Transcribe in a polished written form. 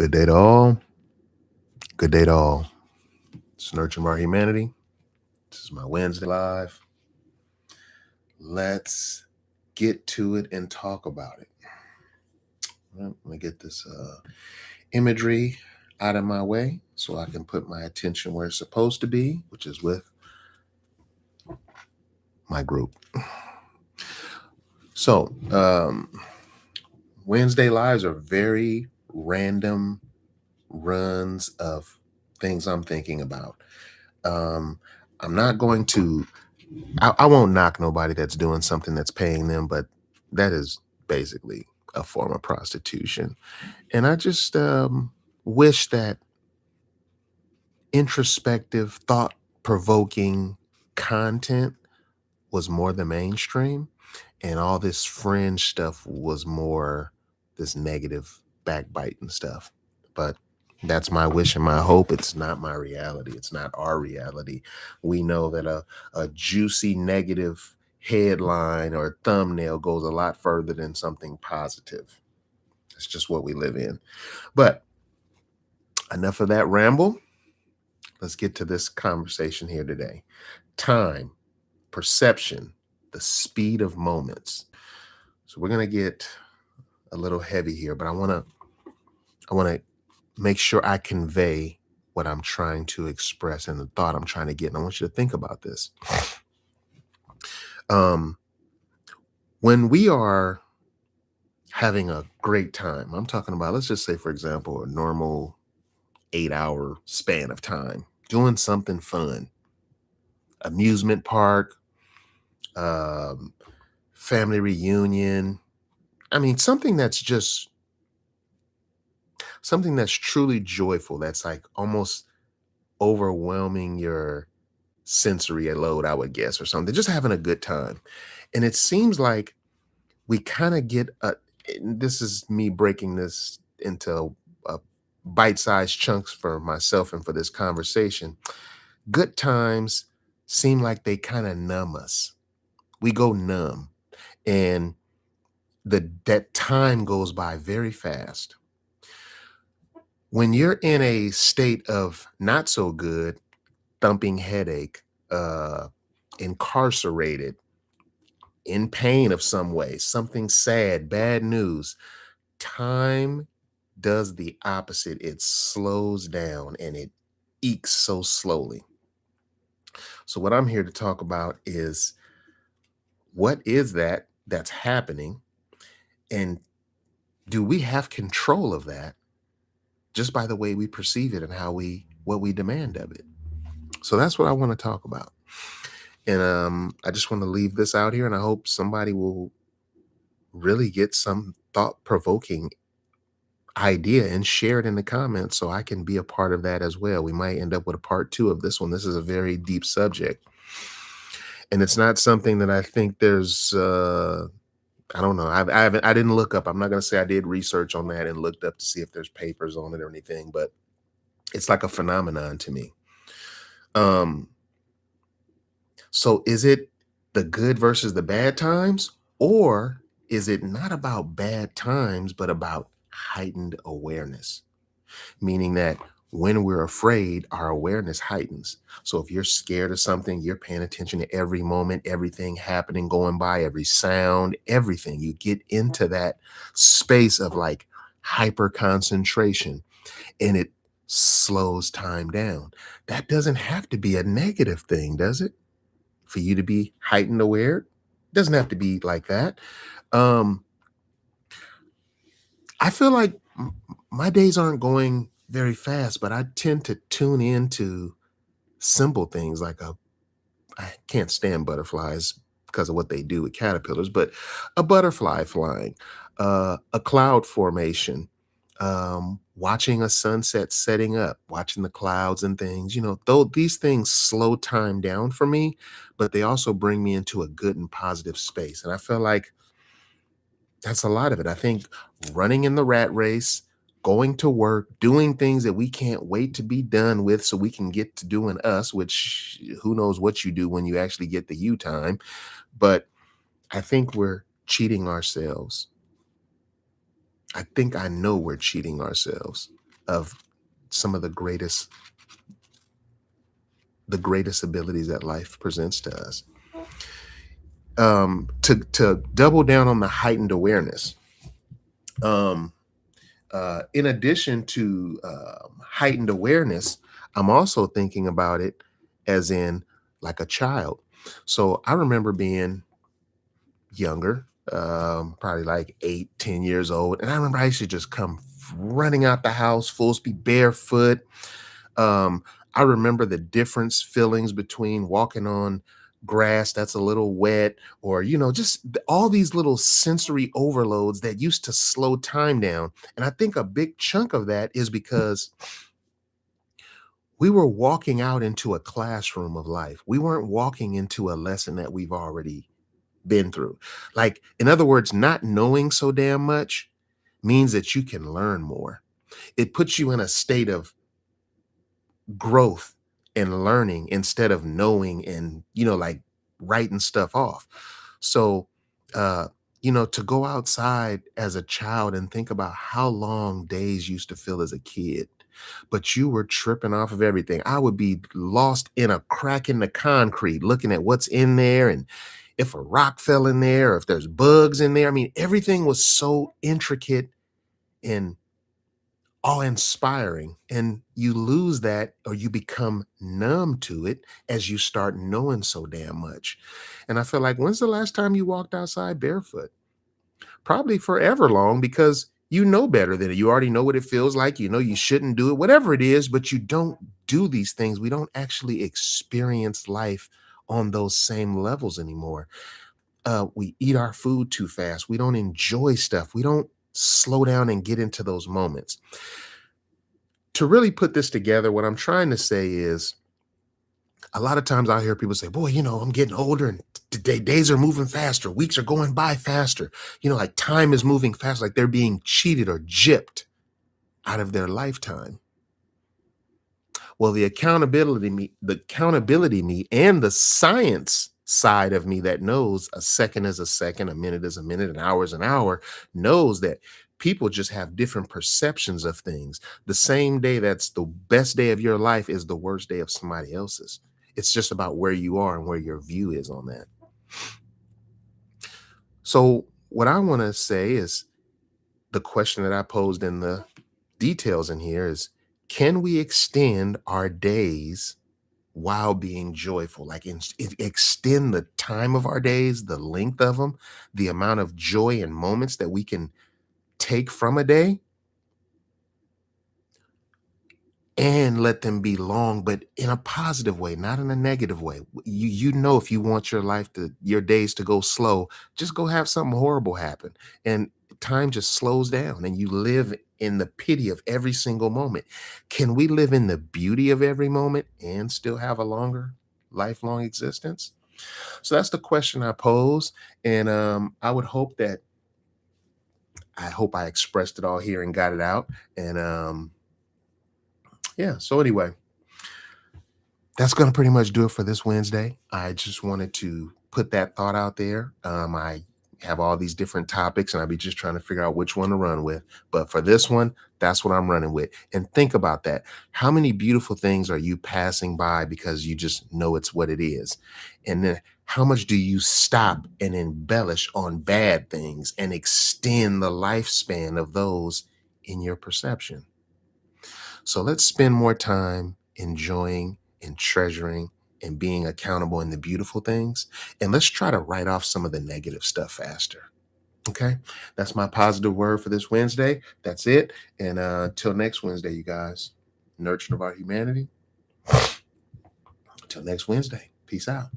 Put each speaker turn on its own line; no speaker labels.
Good day to all. Good day to all. It's Nurturing Our Humanity. This is my Wednesday live. Let's get to it and talk about it. Let me get this imagery out of my way so I can put my attention where it's supposed to be, which is with my group. So, Wednesday lives are very random runs of things I'm thinking about. I'm not going to I won't knock nobody that's doing something that's paying them, but that is basically a form of prostitution. And I just wish that introspective, thought provoking content was more the mainstream, and all this fringe stuff was more this negative backbiting stuff. But that's my wish and my hope. It's not my reality. It's not our reality. We know that a juicy negative headline or thumbnail goes a lot further than something positive. It's just what we live in. But enough of that ramble. Let's get to this conversation here today. Time, perception, the speed of moments. So we're going to get a little heavy here, but I want to make sure I convey what I'm trying to express and the thought I'm trying to get. And I want you to think about this. When we are having a great time, I'm talking about, let's just say, for example, a normal 8-hour span of time, doing something fun, amusement park, family reunion. I mean, something that's truly joyful, that's like almost overwhelming your sensory load, I would guess, or something, just having a good time. And it seems like we kind of get this is me breaking this into bite-sized chunks for myself and for this conversation. Good times seem like they kind of numb us. We go numb, and that time goes by very fast. When you're in a state of not so good, thumping headache, incarcerated, in pain of some way, something sad, bad news, time does the opposite. It slows down and it ekes so slowly. So what I'm here to talk about is, what is that's happening, and do we have control of that just by the way we perceive it and what we demand of it? So that's what I want to talk about. And I just want to leave this out here, and I hope somebody will really get some thought-provoking idea and share it in the comments so I can be a part of that as well. We might end up with a part 2 of this one. This is a very deep subject. And it's not something that I think there's I don't know. I didn't look up. I'm not going to say I did research on that and looked up to see if there's papers on it or anything, but it's like a phenomenon to me. So is it the good versus the bad times, or is it not about bad times, but about heightened awareness? Meaning that when we're afraid, our awareness heightens. So if you're scared of something, you're paying attention to every moment, everything happening, going by, every sound, everything. You get into that space of like hyper concentration, and it slows time down. That doesn't have to be a negative thing, does it? For you to be heightened aware, it doesn't have to be like that. I feel like my days aren't going very fast, but I tend to tune into simple things like I can't stand butterflies because of what they do with caterpillars, but a butterfly flying, a cloud formation, watching a sunset setting up, watching the clouds and things, though these things slow time down for me, but they also bring me into a good and positive space. And I feel like that's a lot of it. I think running in the rat race, going to work, doing things that we can't wait to be done with so we can get to doing us, which who knows what you do when you actually get the you time. But I think we're cheating ourselves. I think I know we're cheating ourselves. of some of the greatest abilities that life presents to us. To double down on the heightened awareness, um, in addition to heightened awareness, I'm also thinking about it as in like a child. So I remember being younger, probably like 8, 10 years old. And I remember I used to just come running out the house full speed, barefoot. Um, I remember the difference feelings between walking on grass that's a little wet, or, just all these little sensory overloads that used to slow time down. And I think a big chunk of that is because we were walking out into a classroom of life. We weren't walking into a lesson that we've already been through. Like, in other words, not knowing so damn much means that you can learn more. It puts you in a state of growth and learning instead of knowing and, like writing stuff off. So, uh, to go outside as a child and think about how long days used to feel as a kid, but you were tripping off of everything. I would be lost in a crack in the concrete, looking at what's in there and if a rock fell in there, or if there's bugs in there. I mean, everything was so intricate and awe-inspiring, and you lose that or you become numb to it as you start knowing so damn much. And I feel like, when's the last time you walked outside barefoot? Probably forever long, because you know better than it. You already know what it feels like. You know you shouldn't do it, whatever it is, but you don't do these things. We don't actually experience life on those same levels anymore. We eat our food too fast. We don't enjoy stuff. We don't slow down and get into those moments. To really put this together, what I'm trying to say is, a lot of times I hear people say, boy, I'm getting older and today days are moving faster. Weeks are going by faster. Like time is moving fast, like they're being cheated or gypped out of their lifetime. Well, the accountability me and the science side of me that knows a second is a second, a minute is a minute, an hour is an hour, knows that people just have different perceptions of things. The same day that's the best day of your life is the worst day of somebody else's. It's just about where you are and where your view is on that. So, what I want to say is, the question that I posed in the details in here is, can we extend our days while being joyful? Like, extend the time of our days, the length of them, the amount of joy and moments that we can take from a day, and let them be long, but in a positive way, not in a negative way. If you want your days to go slow, just go have something horrible happen, and time just slows down, and you live in the pity of every single moment. Can we live in the beauty of every moment and still have a longer, lifelong existence? So that's the question I pose, and I hope I expressed it all here and got it out, and yeah. So anyway, that's going to pretty much do it for this Wednesday. I just wanted to put that thought out there. I have all these different topics, and I'll be just trying to figure out which one to run with. But for this one, that's what I'm running with. And think about that. How many beautiful things are you passing by because you just know it's what it is? And then how much do you stop and embellish on bad things and extend the lifespan of those in your perception? So let's spend more time enjoying and treasuring and being accountable in the beautiful things. And let's try to write off some of the negative stuff faster. Okay. That's my positive word for this Wednesday. That's it. And till next Wednesday, you guys, nurturing of our humanity. Till next Wednesday. Peace out.